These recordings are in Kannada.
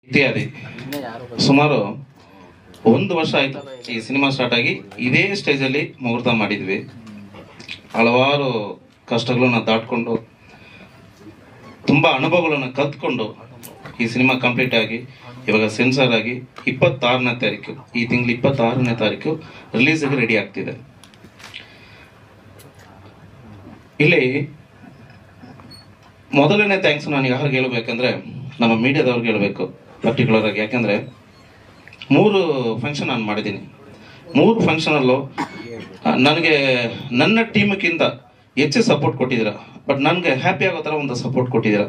ಇತ್ಯಾದಿ ಸುಮಾರು 1 ವರ್ಷ ಆಯ್ತು ಈ ಸಿನಿಮಾ ಸ್ಟಾರ್ಟ್ ಆಗಿ. ಇದೇ ಸ್ಟೇಜಲ್ಲಿ ಮುಹೂರ್ತ ಮಾಡಿದ್ವಿ. ಹಲವಾರು ಕಷ್ಟಗಳನ್ನ ದಾಟ್ಕೊಂಡು ತುಂಬಾ ಅನುಭವಗಳನ್ನು ಕಲ್ತ್ಕೊಂಡು ಈ ಸಿನಿಮಾ ಕಂಪ್ಲೀಟ್ ಆಗಿ ಇವಾಗ ಸೆನ್ಸಾರ್ ಆಗಿ 26ನೇ ತಾರೀಕು, ಈ ತಿಂಗಳು 26ನೇ ತಾರೀಕು ರಿಲೀಸ್ಗೆ ರೆಡಿ ಆಗ್ತಿದೆ. ಇಲ್ಲಿ ಮೊದಲನೇ ಥ್ಯಾಂಕ್ಸ್ ನಾನು ಯಾರಿಗೆ ಹೇಳ್ಬೇಕಂದ್ರೆ ನಮ್ಮ ಮೀಡಿಯಾದವ್ರಿಗೆ ಹೇಳ್ಬೇಕು ಪರ್ಟಿಕ್ಯುಲರ್ ಆಗಿ. ಯಾಕಂದ್ರೆ 3 ಫಂಕ್ಷನ್ ನಾನು ಮಾಡಿದ್ದೀನಿ. 3 ಫಂಕ್ಷನಲ್ಲೂ ನನಗೆ ನನ್ನ ಟೀಮ್ಗಿಂತ ಹೆಚ್ಚು ಸಪೋರ್ಟ್ ಕೊಟ್ಟಿದ್ದೀರಾ. ಬಟ್ ನನಗೆ ಹ್ಯಾಪಿ ಆಗೋ ಥರ ಒಂದು ಸಪೋರ್ಟ್ ಕೊಟ್ಟಿದ್ದೀರಾ.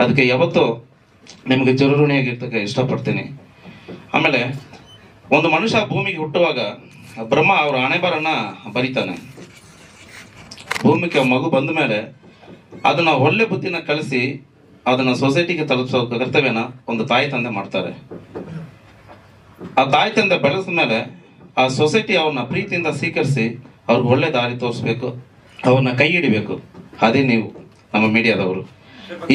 ಅದಕ್ಕೆ ಯಾವತ್ತೂ ನಿಮಗೆ ಚಿರಋಣಿಯಾಗಿರ್ತಕ್ಕೆ ಇಷ್ಟಪಡ್ತೀನಿ. ಆಮೇಲೆ ಒಂದು ಮನುಷ್ಯ ಭೂಮಿಗೆ ಹುಟ್ಟುವಾಗ ಬ್ರಹ್ಮ ಅವರ ಹಣೆಬರನ್ನ ಬರಿತಾನೆ. ಭೂಮಿಗೆ ಮಗು ಬಂದ ಮೇಲೆ ಅದನ್ನ ಒಳ್ಳೆ ಬುದ್ಧಿನ ಕಲಿಸಿ ಅದನ್ನ ಸೊಸೈಟಿಗೆ ತಲುಪಿಸೋ ಕರ್ತವ್ಯನ ಒಂದು ತಾಯಿ ತಂದೆ ಮಾಡ್ತಾರೆ. ಆ ತಾಯಿ ತಂದೆ ಬೆಳೆದ ಮೇಲೆ ಆ ಸೊಸೈಟಿ ಅವ್ರನ್ನ ಪ್ರೀತಿಯಿಂದ ಸ್ವೀಕರಿಸಿ ಅವ್ರಿಗೆ ಒಳ್ಳೆ ದಾರಿ ತೋರಿಸ್ಬೇಕು, ಅವ್ರನ್ನ ಕೈ ಹಿಡಿಬೇಕು. ಅದೇ ನೀವು ನಮ್ಮ ಮೀಡಿಯಾದವರು.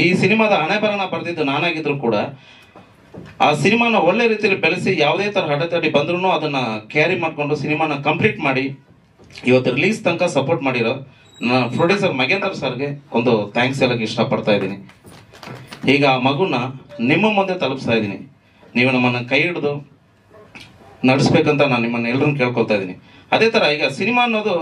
ಈ ಸಿನಿಮಾದ ಹಣೆಬರನ ಬರೆದಿದ್ದು ನಾನಾಗಿದ್ರು ಕೂಡ ಆ ಸಿನಿಮಾನ ಒಳ್ಳೆ ರೀತಿಯಲ್ಲಿ ಬೆಳೆಸಿ ಯಾವುದೇ ತರ ಅಡೆತಡೆ ಬಂದ್ರೂ ಅದನ್ನ ಕ್ಯಾರಿ ಮಾಡ್ಕೊಂಡು ಸಿನಿಮಾನ ಕಂಪ್ಲೀಟ್ ಮಾಡಿ ಇವತ್ತು ರಿಲೀಸ್ ತನಕ ಸಪೋರ್ಟ್ ಮಾಡಿರೋ ನನ್ನ ಪ್ರೊಡ್ಯೂಸರ್ ಮಗೇಂದ್ರ ಸರ್ಗೆ ಒಂದು ಥ್ಯಾಂಕ್ಸ್ ಹೇಳಕ್ಕೆ ಇಷ್ಟಪಡ್ತಾ ಇದ್ದೀನಿ. ಈಗ ಆ ಮಗುನ ನಿಮ್ಮ ಮುಂದೆ ತಲುಪಿಸ್ತಾ ಇದ್ದೀನಿ. ನೀವು ನಮ್ಮನ್ನ ಕೈ ಹಿಡಿದು ನಡೆಸ್ಬೇಕಂತ ನಾನು ನಿಮ್ಮನ್ನ ಎಲ್ಲರೂ ಕೇಳ್ಕೊಳ್ತಾ ಇದ್ದೀನಿ. ಅದೇ ತರ ಈಗ ಸಿನಿಮಾ ಅನ್ನೋದು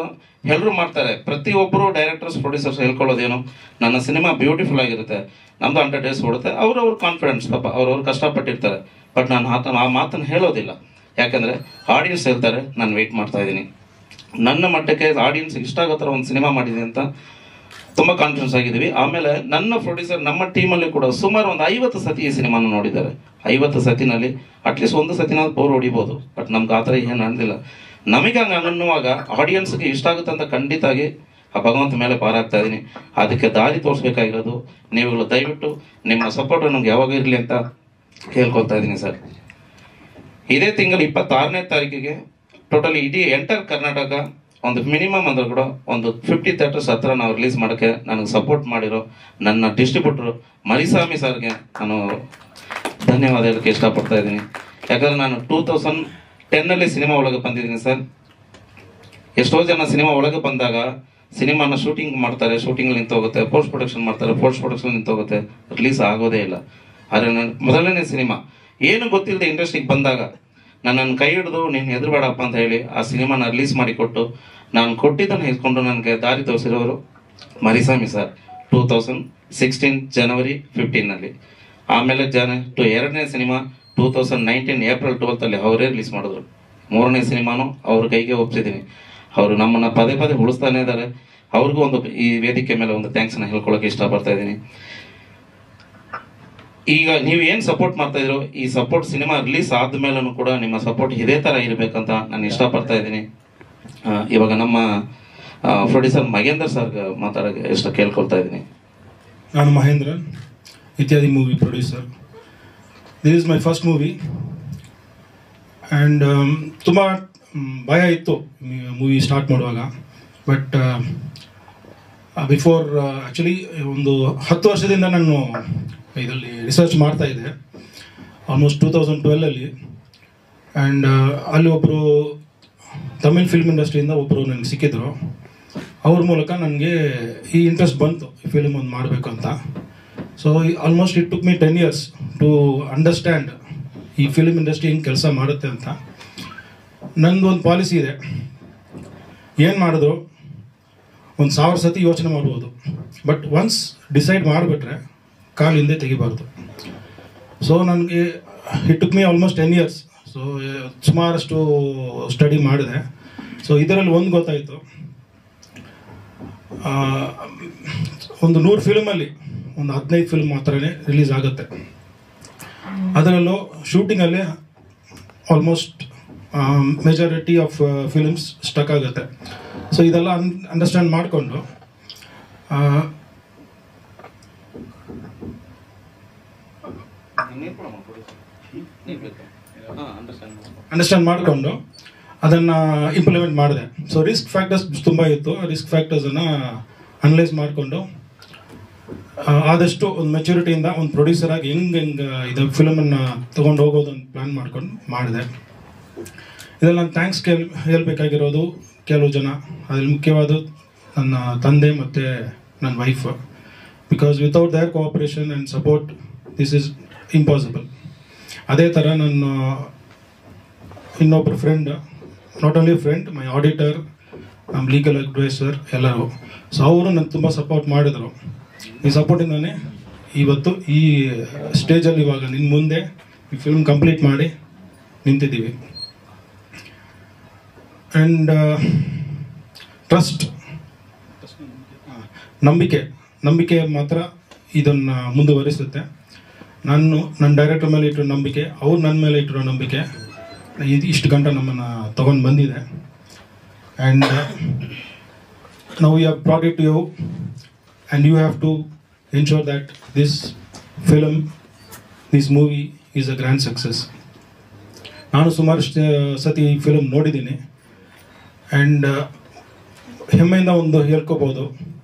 ಎಲ್ಲರೂ ಮಾಡ್ತಾರೆ. ಪ್ರತಿಯೊಬ್ಬರು ಡೈರೆಕ್ಟರ್ಸ್ ಪ್ರೊಡ್ಯೂಸರ್ಸ್ ಹೇಳ್ಕೊಳ್ಳೋದೇನು, ನನ್ನ ಸಿನಿಮಾ ಬ್ಯೂಟಿಫುಲ್ ಆಗಿರುತ್ತೆ, ನಮ್ದು 100 ಡೇಸ್ ಓಡುತ್ತೆ, ಅವ್ರವ್ರ ಕಾನ್ಫಿಡೆನ್ಸ್, ಪಾಪ ಅವ್ರವ್ರು ಕಷ್ಟಪಟ್ಟಿರ್ತಾರೆ. ಬಟ್ ನಾನು ಆ ಮಾತನ್ನು ಹೇಳೋದಿಲ್ಲ. ಯಾಕಂದ್ರೆ ಆಡಿಯನ್ಸ್ ಹೇಳ್ತಾರೆ, ನಾನು ವೆಯ್ಟ್ ಮಾಡ್ತಾ ಇದ್ದೀನಿ. ನನ್ನ ಮಟ್ಟಕ್ಕೆ ಆಡಿಯನ್ಸ್ ಇಷ್ಟ ಆಗೋ ಥರ ಒಂದು ಸಿನಿಮಾ ಮಾಡಿದೆ ಅಂತ ತುಂಬ ಕಾನ್ಫಿಡೆನ್ಸ್ ಆಗಿದ್ದೀವಿ. ಆಮೇಲೆ ನನ್ನ ಪ್ರೊಡ್ಯೂಸರ್ ನಮ್ಮ ಟೀಮಲ್ಲಿ ಕೂಡ ಸುಮಾರು ಒಂದು 50 ಸತಿ ಈ ಸಿನಿಮಾನ ನೋಡಿದ್ದಾರೆ. 50 ಸತಿನಲ್ಲಿ ಅಟ್ಲೀಸ್ಟ್ 1 ಸತಿನ ಬೋರ್ ಹೊಡಿಬೋದು. ಬಟ್ ನಮ್ಗೆ ಆ ಥರ ಏನು ಅನ್ನಿಲ್ಲ. ನಮಗೆ ಹಂಗೆ ಅನ್ನುವಾಗ ಆಡಿಯನ್ಸ್ಗೆ ಇಷ್ಟ ಆಗುತ್ತೆ ಅಂತ ಖಂಡಿತಾಗಿ ಆ ಭಗವಂತ ಮೇಲೆ ಪಾರಾಗ್ತಾ ಇದ್ದೀನಿ. ಅದಕ್ಕೆ ದಾರಿ ತೋರಿಸ್ಬೇಕಾಗಿರೋದು ನೀವುಗಳು. ದಯವಿಟ್ಟು ನಿಮ್ಮ ಸಪೋರ್ಟ್ ನಮ್ಗೆ ಯಾವಾಗ ಇರಲಿ ಅಂತ ಕೇಳ್ಕೊಳ್ತಾ ಇದ್ದೀನಿ ಸರ್. ಇದೇ ತಿಂಗಳು 26ನೇ ತಾರೀಕಿಗೆ ಟೋಟಲಿ ಇಡೀ ಎಂಟರ್ ಕರ್ನಾಟಕ ಒಂದು ಮಿನಿಮಮ್ ಅಂದ್ರೆ ಕೂಡ ಒಂದು 50 ಥಿಯೇಟರ್ಸ್ ಹತ್ರ ನಾವು ರಿಲೀಸ್ ಮಾಡೋಕ್ಕೆ ನನಗೆ ಸಪೋರ್ಟ್ ಮಾಡಿರೋ ನನ್ನ ಡಿಸ್ಟ್ರಿಬ್ಯೂಟರ್ ಮರಿಸ್ವಾಮಿ ಸರ್ಗೆ ನಾನು ಧನ್ಯವಾದ ಹೇಳಕ್ಕೆ ಇಷ್ಟಪಡ್ತಾ ಇದ್ದೀನಿ. ಯಾಕಂದ್ರೆ ನಾನು 2010ನಲ್ಲಿ ಸಿನಿಮಾ ಒಳಗೆ ಬಂದಿದ್ದೀನಿ ಸರ್. ಎಷ್ಟೋ ಜನ ಸಿನಿಮಾ ಒಳಗೆ ಬಂದಾಗ ಸಿನಿಮಾನ ಶೂಟಿಂಗ್ ಮಾಡ್ತಾರೆ, ಶೂಟಿಂಗ್ ನಿಂತೋಗುತ್ತೆ, ಪೋಸ್ಟ್ ಪ್ರೊಡಕ್ಷನ್ ಮಾಡ್ತಾರೆ, ಪೋಸ್ಟ್ ಪ್ರೊಡಕ್ಷನ್ ನಿಂತೋಗುತ್ತೆ, ರಿಲೀಸ್ ಆಗೋದೇ ಇಲ್ಲ. ಆದರೆ ನನ್ನ ಮೊದಲನೇ ಸಿನಿಮಾ ಏನು ಗೊತ್ತಿಲ್ಲದೆ ಇಂಡಸ್ಟ್ರಿಗೆ ಬಂದಾಗ ನನ್ನನ್ನು ಕೈ ಹಿಡಿದು ನೀನು ಹೆದರ್ಬೇಡಪ್ಪ ಅಂತ ಹೇಳಿ ಆ ಸಿನಿಮಾನ ರಿಲೀಸ್ ಮಾಡಿಕೊಟ್ಟು ನಾನು ಕೊಟ್ಟಿದ್ದನ್ನು ಇಸ್ಕೊಂಡು ನನಗೆ ದಾರಿ ತೋರಿಸಿರೋರು ಮರಿಸ್ವಾಮಿ ಸರ್ 2016 ಜನವರಿ 15ನಲ್ಲಿ. ಆಮೇಲೆ ಎರಡನೇ ಸಿನಿಮಾ 2019 ಏಪ್ರಿಲ್ 12ಲ್ಲಿ ಅವರೇ ರಿಲೀಸ್ ಮಾಡಿದ್ರು. 3ನೇ ಸಿನಿಮಾನು ಅವ್ರ ಕೈಗೆ ಒಪ್ಪಿಸಿದ್ದೀನಿ. ಅವರು ನಮ್ಮನ್ನ ಪದೇ ಪದೇ ಉಳಿಸ್ತಾನೆ ಇದ್ದಾರೆ. ಅವ್ರಿಗೂ ಒಂದು ಈ ವೇದಿಕೆ ಮೇಲೆ ಒಂದು ಥ್ಯಾಂಕ್ಸ್ನ ಹೇಳ್ಕೊಳ್ಳೋಕೆ ಇಷ್ಟಪಡ್ತಾ ಇದ್ದೀನಿ. ಈಗ ನೀವು ಏನು ಸಪೋರ್ಟ್ ಮಾಡ್ತಾ ಇದ್ರು, ಈ ಸಪೋರ್ಟ್ ಸಿನಿಮಾ ರಿಲೀಸ್ ಆದ್ಮೇಲೂ ಕೂಡ ನಿಮ್ಮ ಸಪೋರ್ಟ್ ಇದೇ ತರ ಇರಬೇಕಂತ ನಾನು ಇಷ್ಟಪಡ್ತಾ ಇದ್ದೀನಿ. ಇವಾಗ ನಮ್ಮ ಪ್ರೊಡ್ಯೂಸರ್ ಮಗೇಂದ್ರ ಸರ್ ಮಾತಾಡೋಕೆ ಇಷ್ಟ ಕೇಳ್ಕೊಳ್ತಾ ಇದ್ದೀನಿ. ನಾನು ಮಹೇಂದ್ರ, ಇತ್ಯಾದಿ movie producer. This is my first movie and ತುಂಬ ಭಯ ಇತ್ತು ಮೂವಿ ಸ್ಟಾರ್ಟ್ ಮಾಡುವಾಗ. ಬಟ್ ಬಿಫೋರ್ ಆ್ಯಕ್ಚುಲಿ ಒಂದು 10 ವರ್ಷದಿಂದ ನಾನು ಇದರಲ್ಲಿ ರಿಸರ್ಚ್ ಮಾಡ್ತಾ ಇದ್ದೆ, ಆಲ್ಮೋಸ್ಟ್ 2012ಅಲ್ಲಿ. ಆ್ಯಂಡ್ ಅಲ್ಲಿ ಒಬ್ಬರು ತಮಿಳ್ ಫಿಲ್ಮ್ ಇಂಡಸ್ಟ್ರಿಯಿಂದ ಒಬ್ಬರು ನನಗೆ ಸಿಕ್ಕಿದ್ರು. ಅವ್ರ ಮೂಲಕ ನನಗೆ ಈ ಇಂಟ್ರೆಸ್ಟ್ ಬಂತು ಈ ಫಿಲ್ಮ್ ಒಂದು ಮಾಡಬೇಕು ಅಂತ. So almost it took me 10 years to understand ಈ ಫಿಲ್ಮ್ ಇಂಡಸ್ಟ್ರಿ ಹೆಂಗೆ ಕೆಲಸ ಮಾಡುತ್ತೆ ಅಂತ. ನಂದು ಒಂದು ಪಾಲಿಸಿ ಇದೆ, ಏನು ಮಾಡಿದ್ರು 1000 ಸತಿ ಯೋಚನೆ ಮಾಡ್ಬೋದು, ಬಟ್ ಒನ್ಸ್ ಡಿಸೈಡ್ ಮಾಡಿಬಿಟ್ರೆ ಕಾಲು ಹಿಂದೆ ತೆಗಿಬಾರ್ದು. ಸೊ ನನಗೆ it took me almost 10 years. So ಸುಮಾರಷ್ಟು ಸ್ಟಡಿ ಮಾಡಿದೆ. ಸೊ ಇದರಲ್ಲಿ ಒಂದು ಗೊತ್ತಾಯಿತು, ಒಂದು 100 ಫಿಲ್ಮಲ್ಲಿ ಒಂದು 15 ಫಿಲ್ಮ್ ಮಾತ್ರನೇ ರಿಲೀಸ್ ಆಗುತ್ತೆ. ಅದರಲ್ಲೂ ಶೂಟಿಂಗಲ್ಲೇ almost majority of films stuck ಆಗುತ್ತೆ. ಸೊ ಇದೆಲ್ಲ ಅಂಡರ್ಸ್ಟ್ಯಾಂಡ್ ಮಾಡಿಕೊಂಡು ಅಂಡರ್ಸ್ಟ್ಯಾಂಡ್ ಮಾಡಿಕೊಂಡು ಅದನ್ನು ಇಂಪ್ಲಿಮೆಂಟ್ ಮಾಡಿದೆ. ಸೊ ರಿಸ್ಕ್ ಫ್ಯಾಕ್ಟರ್ಸ್ ತುಂಬ ಇತ್ತು. ರಿಸ್ಕ್ ಫ್ಯಾಕ್ಟರ್ಸನ್ನು ಅನಲೈಸ್ ಮಾಡಿಕೊಂಡು ಆದಷ್ಟು ಒಂದು ಮೆಚುರಿಟಿಯಿಂದ ಒಂದು ಪ್ರೊಡ್ಯೂಸರ್ ಆಗಿ ಹೆಂಗೆ ಇದು ಫಿಲಮನ್ನು ತೊಗೊಂಡು ಹೋಗೋದು ಅಂತ ಪ್ಲ್ಯಾನ್ ಮಾಡ್ಕೊಂಡು ಮಾಡಿದೆ. ಇದರಲ್ಲಿ ನಾನು ಥ್ಯಾಂಕ್ಸ್ ಹೇಳ್ಬೇಕಾಗಿರೋದು ಕೆಲವು ಜನ, ಅದ್ರಲ್ಲಿ ಮುಖ್ಯವಾದ ನನ್ನ ತಂದೆ ಮತ್ತು ನನ್ನ wife. Because without their cooperation and support this is impossible. ಅದೇ ಥರ ನನ್ನ ಇನ್ನೊಬ್ಬರು friend, not only friend, my auditor, ನಮ್ಮ ಲೀಗಲ್ ಅಡ್ವೈಸರ್ ಎಲ್ಲರೂ. ಸೊ ಅವರು ನನಗೆ ತುಂಬ ಸಪೋರ್ಟ್ ಮಾಡಿದರು. ಈ ಸಪೋರ್ಟಿಂದಾನೇ ಇವತ್ತು ಈ ಸ್ಟೇಜಲ್ಲಿ ಇವಾಗ ನಿನ್ನ ಮುಂದೆ ಈ ಫಿಲ್ಮ್ ಕಂಪ್ಲೀಟ್ ಮಾಡಿ ನಿಂತಿದ್ದೀವಿ. ಆ್ಯಂಡ್ ಟ್ರಸ್ಟ್, ನಂಬಿಕೆ ಮಾತ್ರ ಇದನ್ನು ಮುಂದುವರಿಸುತ್ತೆ. ನನ್ನ ಡೈರೆಕ್ಟರ್ ಮೇಲೆ ಇಟ್ಟಿರೋ ನಂಬಿಕೆ, ಅವ್ರು ನನ್ನ ಮೇಲೆ ಇಟ್ಟಿರೋ ನಂಬಿಕೆ ಇಷ್ಟು ಗಂಟೆ ನಮ್ಮನ್ನು ತೊಗೊಂಡು ಬಂದಿದೆ. ಆ್ಯಂಡ್ ನಾವು you have brought it to you and you have to ensure that this movie is a grand success. ನಾನು ಸುಮಾರು ಸತಿ ಈ ಫಿಲಮ್ ನೋಡಿದ್ದೀನಿ ಆ್ಯಂಡ್ ಹೆಮ್ಮೆಯಿಂದ ಒಂದು ಹೇಳ್ಕೋಬೋದು,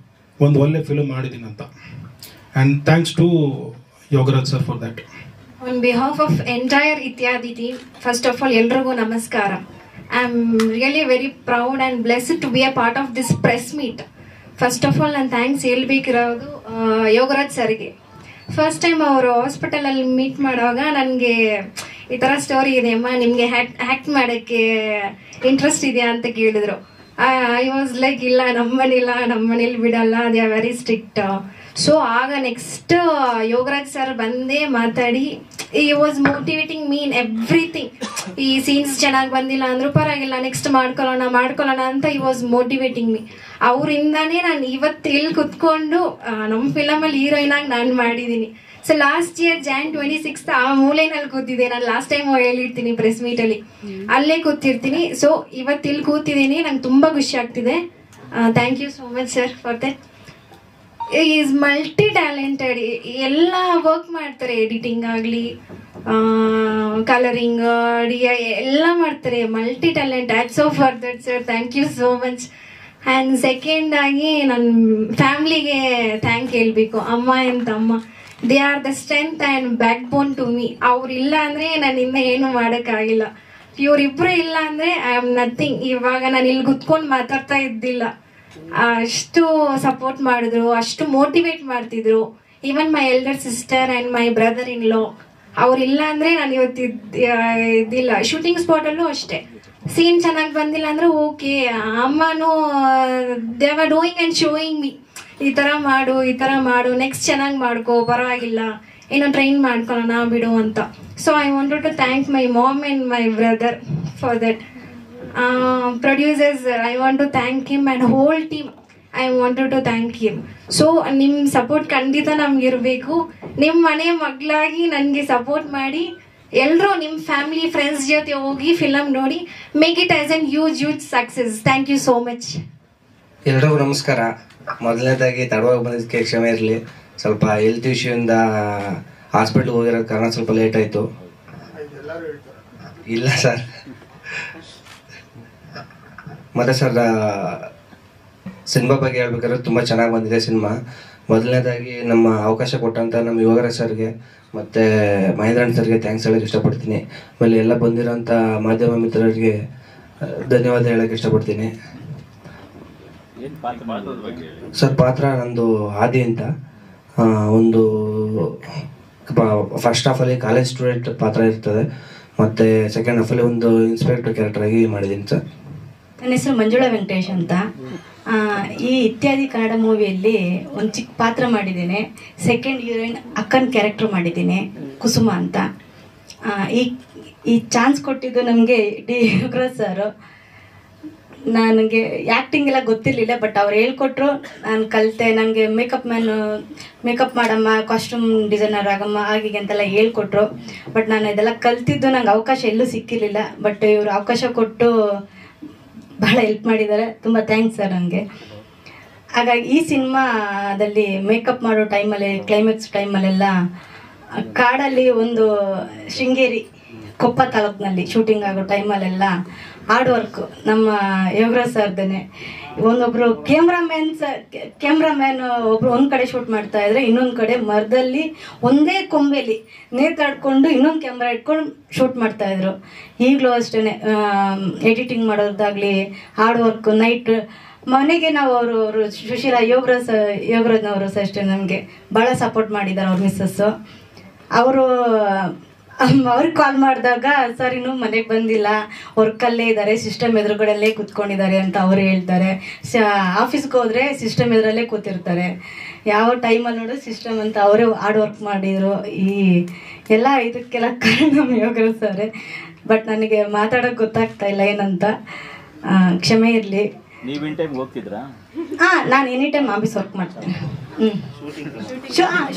ಒಂದು ಒಳ್ಳೆ ಫಿಲಮ್ ಮಾಡಿದ್ದೀನಿ ಅಂತ. And thanks to Yogaraj sir for that. On behalf of entire Ityadi team, first of all, ಎಲ್ರಿಗೂ ನಮಸ್ಕಾರ. I am really very proud and blessed to be a part of this press meet. First of all, ನಾನು ಥ್ಯಾಂಕ್ಸ್ ಹೇಳ್ಬೇಕಿರೋದು ಯೋಗರಾಜ್ ಸರ್ಗೆ. ಫಸ್ಟ್ ಟೈಮ್ ಅವರು ಹಾಸ್ಪಿಟಲಲ್ಲಿ ಮೀಟ್ ಮಾಡುವಾಗ ನನಗೆ ಈ ಥರ ಸ್ಟೋರಿ ಇದೆ ಅಮ್ಮ, ನಿಮಗೆ ಆ್ಯಕ್ಟ್ ಮಾಡೋಕ್ಕೆ ಇಂಟ್ರೆಸ್ಟ್ ಇದೆಯಾ ಅಂತ ಕೇಳಿದ್ರು. ಐ ವಾಸ್ ಲೈಕ್, ಇಲ್ಲ ನಮ್ಮ ಮನೇಲಿ ಬಿಡಲ್ಲ, they are very strict. So ಆಗ ನೆಕ್ಸ್ಟ್ ಯೋಗರಾಜ್ ಸರ್ ಬಂದೇ ಮಾತಾಡಿ, ಈ was motivating me in everything. ಈ ಸೀನ್ಸ್ ಚೆನ್ನಾಗಿ ಬಂದಿಲ್ಲ ಅಂದ್ರೂ ಪರವಾಗಿಲ್ಲ, ನೆಕ್ಸ್ಟ್ ಮಾಡ್ಕೊಳ್ಳೋಣ ಅಂತ ಈ ವಾಸ್ ಮೋಟಿವೇಟಿಂಗ್ ಮೀ. ಅವರಿಂದಾನೇ ನಾನು ಇವತ್ತು ಇಲ್ಲಿ ಕುತ್ಕೊಂಡು ನಮ್ಮ ಫಿಲಮಲ್ಲಿ ಹೀರೋಯಿನ್ ಆಗಿ ನಾನು ಮಾಡಿದ್ದೀನಿ. ಸೊ ಲಾಸ್ಟ್ ಇಯರ್ Jan 26 ಆ ಮೂಲೆನಲ್ಲಿ ಕೂತಿದ್ದೆ. ನಾನು ಲಾಸ್ಟ್ ಟೈಮ್ ಹೇಳಿರ್ತೀನಿ ಪ್ರೆಸ್ ಮೀಟಲ್ಲಿ, ಅಲ್ಲೇ ಕೂತಿರ್ತೀನಿ. ಸೊ ಇವತ್ತು ಇಲ್ಲಿ ಕೂತಿದ್ದೀನಿ, ನಂಗೆ ತುಂಬ ಖುಷಿ ಆಗ್ತಿದೆ. Thank you so much sir for that. Is multi talented, ಎಲ್ಲ ವರ್ಕ್ ಮಾಡ್ತಾರೆ, ಎಡಿಟಿಂಗ್ ಆಗಲಿ, ಕಲರಿಂಗ್, DI ಎಲ್ಲ ಮಾಡ್ತಾರೆ, multi talent. Hats off for that sir, thank you so much. And second ಆಗಿ ನನ್ನ ಫ್ಯಾಮ್ಲಿಗೆ ಥ್ಯಾಂಕ್ ಹೇಳ್ಬೇಕು. ಅಮ್ಮ ಆ್ಯಂಡ್ ತಮ್ಮ, they are the strength and backbone to me. ಅವರಿಲ್ಲ ಅಂದರೆ ನನ್ನಿಂದ ಏನು ಮಾಡೋಕ್ಕಾಗಿಲ್ಲ. ಇವರಿಬ್ಬರು ಇಲ್ಲ ಅಂದರೆ ಐ ಆಮ್ ನಥಿಂಗ್. ಇವಾಗ ನಾನು ಇಲ್ಲಿ ಕುತ್ಕೊಂಡು ಮಾತಾಡ್ತಾ ಇದ್ದಿಲ್ಲ. ಅಷ್ಟು ಸಪೋರ್ಟ್ ಮಾಡಿದ್ರು, ಅಷ್ಟು ಮೋಟಿವೇಟ್ ಮಾಡ್ತಿದ್ರು. Even my elder sister and my brother in law, ಅವರಿಲ್ಲ ಅಂದರೆ ನಾನು ಇವತ್ತು ಇದ್ದಿಲ್ಲ. ಶೂಟಿಂಗ್ ಸ್ಪಾಟಲ್ಲೂ ಅಷ್ಟೇ, ಸೀನ್ ಚೆನ್ನಾಗಿ ಬಂದಿಲ್ಲ ಅಂದರೆ ಓಕೆ, ಅಮ್ಮನೂ they are doing and showing me, ಈ ಥರ ಮಾಡು, ನೆಕ್ಸ್ಟ್ ಚೆನ್ನಾಗಿ ಮಾಡ್ಕೋ, ಪರವಾಗಿಲ್ಲ, ಏನೋ ಟ್ರೈನ್ ಮಾಡ್ಕೊಳ್ಳೋಣ ಬಿಡು ಅಂತ. So I wanted to thank my mom and my brother for that. Producers, I want to thank him and whole team. I wanted to thank him. So ನಿಮ್ಮ ಸಪೋರ್ಟ್ ಖಂಡಿತ ನಮ್ಗಿರಬೇಕು. ನಿಮ್ಮ ಮನೆ ಮಗಳಾಗಿ ನನಗೆ ಸಪೋರ್ಟ್ ಮಾಡಿ, ಎಲ್ಲರೂ ನಿಮ್ಮ ಫ್ಯಾಮಿಲಿ ಫ್ರೆಂಡ್ಸ್ ಜೊತೆ ಹೋಗಿ ಫಿಲಮ್ ನೋಡಿ, make it as an huge success. Thank you so much. ಎಲ್ರಿಗೂ ನಮಸ್ಕಾರ. ಮೊದಲನೇದಾಗಿ ತಡವಾಗಿ ಬಂದಿದ್ದಕ್ಕೆ ಕ್ಷಮೆ ಇರಲಿ. ಸ್ವಲ್ಪ ಹೆಲ್ತ್ ಇಶ್ಯೂಯಿಂದ ಹಾಸ್ಪಿಟ್ಲ್ಗೆ ಹೋಗಿರೋ ಕಾರಣ ಸ್ವಲ್ಪ ಲೇಟ್ ಆಯಿತು. ಇಲ್ಲ ಸರ್. ಮತ್ತು ಸರ್, ಸಿನಿಮಾ ಬಗ್ಗೆ ಹೇಳ್ಬೇಕಾದ್ರೆ ತುಂಬ ಚೆನ್ನಾಗಿ ಬಂದಿದೆ ಸಿನಿಮಾ. ಮೊದಲನೇದಾಗಿ ನಮ್ಮ ಅವಕಾಶ ಕೊಟ್ಟಂಥ ನಮ್ಮ ಯೋಗರಾಜ್ ಸರ್ಗೆ ಮತ್ತು ಮಹೇಂದ್ರನ್ ಸರ್ಗೆ ಥ್ಯಾಂಕ್ಸ್ ಹೇಳೋಕ್ಕೆ ಇಷ್ಟಪಡ್ತೀನಿ. ಆಮೇಲೆ ಎಲ್ಲ ಬಂದಿರೋಂಥ ಮಾಧ್ಯಮ ಮಿತ್ರರಿಗೆ ಧನ್ಯವಾದ ಹೇಳೋಕ್ಕೆ ಇಷ್ಟಪಡ್ತೀನಿ. ಸರ್, ಪಾತ್ರ ನಂದು ಆದಿ ಅಂತ. ಒಂದು ಫಸ್ಟ್ ಹಾಫಲ್ಲಿ ಕಾಲೇಜ್ ಸ್ಟೂಡೆಂಟ್ ಪಾತ್ರ ಇರ್ತದೆ, ಮತ್ತು ಸೆಕೆಂಡ್ ಹಾಫಲ್ಲಿ ಒಂದು ಇನ್ಸ್ಪೆಕ್ಟರ್ ಕ್ಯಾರೆಕ್ಟರ್ ಆಗಿ ಮಾಡಿದ್ದೀನಿ ಸರ್. ನನ್ನ ಹೆಸರು ಮಂಜುಳಾ ವೆಂಕಟೇಶ್ ಅಂತ. ಈ ಇತ್ಯಾದಿ ಕನ್ನಡ ಮೂವಿಯಲ್ಲಿ ಒಂದು ಚಿಕ್ಕ ಪಾತ್ರ ಮಾಡಿದ್ದೇನೆ. ಸೆಕೆಂಡ್ ಹೀರೋಯಿನ್ ಅಕ್ಕನ ಕ್ಯಾರೆಕ್ಟರ್ ಮಾಡಿದ್ದೀನಿ, ಕುಸುಮ ಅಂತ. ಈ ಚಾನ್ಸ್ ಕೊಟ್ಟಿದ್ದು ನಮಗೆ ಡಿ ಯೋಗರಾಜ್ ಸರ್. ನನಗೆ ಆ್ಯಕ್ಟಿಂಗ್ ಎಲ್ಲ ಗೊತ್ತಿರಲಿಲ್ಲ, ಬಟ್ ಅವ್ರು ಹೇಳ್ಕೊಟ್ರು, ನಾನು ಕಲಿತೆ. ನನಗೆ ಮೇಕಪ್ ಮಾಡಮ್ಮ, ಕಾಸ್ಟ್ಯೂಮ್ ಡಿಸೈನರ್ ಆಗಮ್ಮ, ಹಾಗೆ ಅಂತೆಲ್ಲ ಹೇಳ್ಕೊಟ್ರು. ಬಟ್ ನಾನು ಇದೆಲ್ಲ ಕಲ್ತಿದ್ದು, ನಂಗೆ ಅವಕಾಶ ಎಲ್ಲೂ ಸಿಕ್ಕಿರಲಿಲ್ಲ. ಬಟ್ ಇವರು ಅವಕಾಶ ಕೊಟ್ಟು ಬಹಳ ಹೆಲ್ಪ್ ಮಾಡಿದ್ದಾರೆ. ತುಂಬ ಥ್ಯಾಂಕ್ಸ್ ಸರ್ ನನಗೆ. ಹಾಗಾಗಿ ಈ ಸಿನಿಮಾದಲ್ಲಿ ಮೇಕಪ್ ಮಾಡೋ ಟೈಮಲ್ಲಿ, ಕ್ಲೈಮ್ಯಾಕ್ಸ್ ಟೈಮಲ್ಲೆಲ್ಲ ಕಾಡಲ್ಲಿ ಒಂದು ಶೃಂಗೇರಿ ಕೊಪ್ಪ ತಾಲೂಕಿನಲ್ಲಿ ಶೂಟಿಂಗ್ ಆಗೋ ಟೈಮಲ್ಲೆಲ್ಲ ಹಾರ್ಡ್ ವರ್ಕ್ ನಮ್ಮ ಯೋಗರಾಜ್ ಸರ್ದೇನೆ. ಒಂದೊಬ್ರು ಕ್ಯಾಮ್ರಾಮ್ಯಾನ್ ಒಬ್ರು ಒಂದ್ ಕಡೆ ಶೂಟ್ ಮಾಡ್ತಾ ಇದ್ರೆ ಇನ್ನೊಂದ್ ಕಡೆ ಮರದಲ್ಲಿ ಒಂದೇ ಕೊಂಬೆಲಿ ನೇತಾಡ್ಕೊಂಡು ಇನ್ನೊಂದು ಕ್ಯಾಮ್ರಾ ಇಟ್ಕೊಂಡು ಶೂಟ್ ಮಾಡ್ತಾ ಇದ್ರು. ಈಗಲೂ ಅಷ್ಟೇನೆ ಎಡಿಟಿಂಗ್ ಮಾಡೋದಾಗ್ಲಿ, ಹಾರ್ಡ್ ವರ್ಕ್, ನೈಟ್ ಮನೆಗೆ ನಾವು ಅವರು ಸುಶೀಲಾ ಯೋಗರಾಜ್ನವರು ಸಹ ಅಷ್ಟೇ ನಮಗೆ ಭಾಳ ಸಪೋರ್ಟ್ ಮಾಡಿದ್ದಾರೆ. ಅವ್ರ ಮಿಸ್ಸಸ್ಸು ಅವ್ರಿಗೆ ಕಾಲ್ ಮಾಡಿದಾಗ ಸರ್ ಇನ್ನೂ ಮನೆಗೆ ಬಂದಿಲ್ಲ, ವರ್ಕಲ್ಲೇ ಇದ್ದಾರೆ, ಸಿಸ್ಟಮ್ ಎದುರುಗಡೆಲ್ಲೇ ಕೂತ್ಕೊಂಡಿದ್ದಾರೆ ಅಂತ ಅವ್ರು ಹೇಳ್ತಾರೆ. ಆಫೀಸ್ಗೆ ಹೋದ್ರೆ ಸಿಸ್ಟಮ್ ಎದುರಲ್ಲೇ ಕೂತಿರ್ತಾರೆ. ಯಾವ ಟೈಮಲ್ಲಿ ನೋಡೋ ಸಿಸ್ಟಮ್ ಅಂತ ಅವರೇ ಹಾರ್ಡ್ ವರ್ಕ್ ಮಾಡಿದರು. ಈ ಎಲ್ಲ ಇದಕ್ಕೆಲ್ಲ ಕಾರಣ ನಮ್ಮ ಯೋಗರಾಜ್ ಸರ್. ಬಟ್ ನನಗೆ ಮಾತಾಡೋಕೆ ಗೊತ್ತಾಗ್ತಾ ಇಲ್ಲ ಏನಂತ, ಕ್ಷಮೆ ಇರಲಿ. ನಾನು ಎನಿ ಟೈಮ್ ಆಫೀಸ್ ವರ್ಕ್ ಮಾಡ್ತೇನೆ.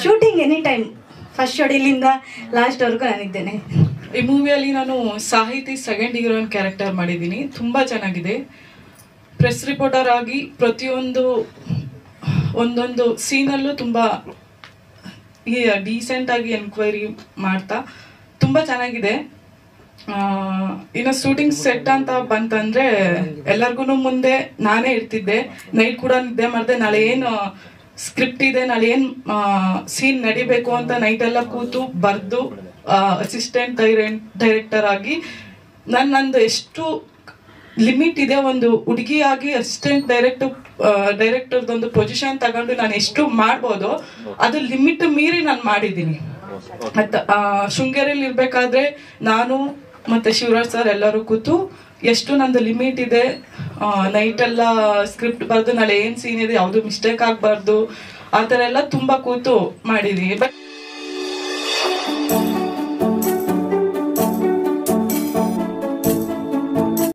ಶೂಟಿಂಗ್ ಎನಿ ಟೈಮ್, ಫಸ್ಟ್ ಶೆಡ್ಯೂಲಿಂದ ಲಾಸ್ಟ್ವರೆಗೂ ನಾನಿದ್ದೇನೆ. ಈ ಮೂವಿಯಲ್ಲಿ ನಾನು ಸಾಹಿತಿ ಸೆಕೆಂಡ್ ಹೀರೋಯಿನ್ ಕ್ಯಾರೆಕ್ಟರ್ ಮಾಡಿದ್ದೀನಿ. ತುಂಬ ಚೆನ್ನಾಗಿದೆ. ಪ್ರೆಸ್ ರಿಪೋರ್ಟರ್ ಆಗಿ ಪ್ರತಿಯೊಂದು ಒಂದೊಂದು ಸೀನಲ್ಲೂ ತುಂಬ ಡೀಸೆಂಟಾಗಿ ಎನ್ಕ್ವೈರಿ ಮಾಡ್ತಾ ತುಂಬ ಚೆನ್ನಾಗಿದೆ. ಇನ್ನು ಶೂಟಿಂಗ್ ಸೆಟ್ ಅಂತ ಬಂತಂದರೆ ಎಲ್ಲರಿಗೂ ಮುಂದೆ ನಾನೇ ಇರ್ತಿದ್ದೆ. ನೈಟ್ ಕೂಡ ನಿದ್ದೆ ಮಾಡಿದೆ. ನಾಳೆ ಏನು ಸ್ಕ್ರಿಪ್ಟ್ ಇದೆ, ನಾಳೆ ಏನು ಸೀನ್ ನಡಿಬೇಕು ಅಂತ ನೈಟೆಲ್ಲ ಕೂತು ಬರೆದು ಅಸಿಸ್ಟೆಂಟ್ ಡೈರೆಕ್ಟರ್ ಆಗಿ ನಂದು ಎಷ್ಟು ಲಿಮಿಟ್ ಇದೆ, ಒಂದು ಹುಡುಗಿಯಾಗಿ ಅಸಿಸ್ಟೆಂಟ್ ಡೈರೆಕ್ಟರ್ದೊಂದು ಪೊಸಿಷನ್ ತಗೊಂಡು ನಾನು ಎಷ್ಟು ಮಾಡ್ಬೋದು ಅದು ಲಿಮಿಟ್ ಮೀರಿ ನಾನು ಮಾಡಿದ್ದೀನಿ. ಮತ್ತು ಶೃಂಗೇರಿಯಲ್ಲಿ ಇರಬೇಕಾದ್ರೆ ನಾನು ಮತ್ತು ಶಿವರಾಜ್ ಸರ್ ಎಲ್ಲರೂ ಕೂತು ಎಷ್ಟು ನಂದು ಲಿಮಿಟ್ ಇದೆ, ನೈಟೆಲ್ಲ ಸ್ಕ್ರಿಪ್ಟ್ ಬರೆದು ನಾಳೆ ಏನು ಸೀನ್ ಇದೆ ಯಾವುದು ಮಿಸ್ಟೇಕ್ ಆಗಬಾರ್ದು ಆ ಥರ ಎಲ್ಲ ತುಂಬ ಕೂತು ಮಾಡಿದ್ದೀವಿ. ಬಟ್